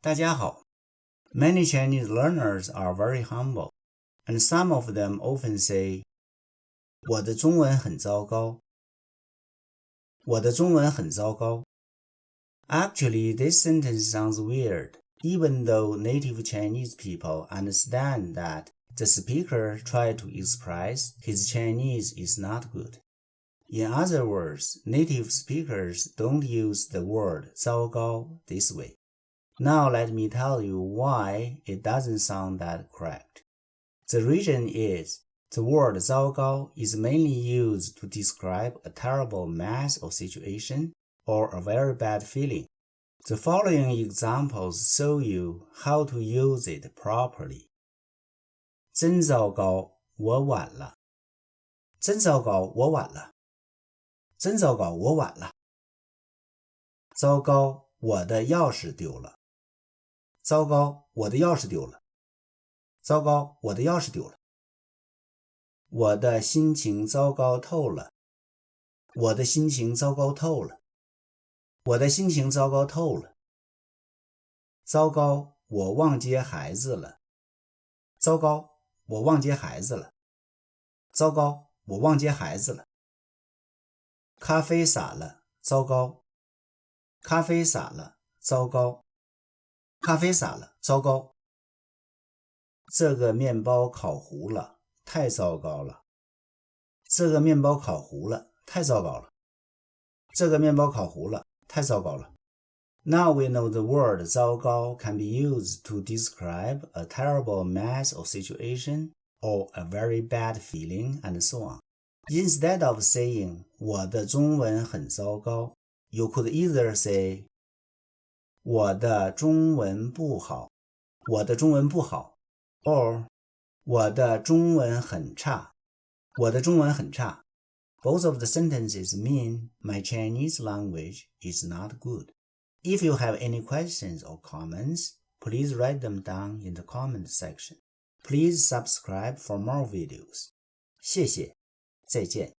大家好。Many Chinese learners are very humble, and some of them often say, 我的中文很糟糕。我的中文很糟糕。Actually, this sentence sounds weird, even though native Chinese people understand that the speaker tried to express his Chinese is not good. In other words, native speakers don't use the word 糟糕 this way. Now let me tell you why it doesn't sound that correct. The reason is, the word 糟糕 is mainly used to describe a terrible mess or situation or a very bad feeling. The following examples show you how to use it properly. 真糟糕，我晚了。真糟糕，我晚了。真糟糕，我晚了。糟糕，我的钥匙丢了。糟糕，我的钥匙丢了。糟糕，我的钥匙丢了。我的心情糟糕透了。我的心情糟糕透了。我的心情糟糕透了。糟糕，我忘接孩子了。糟糕，我忘接孩子了。糟糕，我忘接孩子了。咖啡洒了，糟糕。咖啡洒了，糟糕。咖啡洒了，糟糕。这个面包烤糊了，太糟糕了。这个面包烤糊了，太糟糕了。这个面包烤糊了，太糟糕了。Now we know the word 糟糕 can be used to describe a terrible mess or situation or a very bad feeling and so on. Instead of saying 我的中文很糟糕, you could either say 我的中文不好，我的中文不好 or 我的中文很差，我的中文很差。Both of the sentences mean my Chinese language is not good. If you have any questions or comments, please write them down in the comment section. Please subscribe for more videos. 谢谢，再见。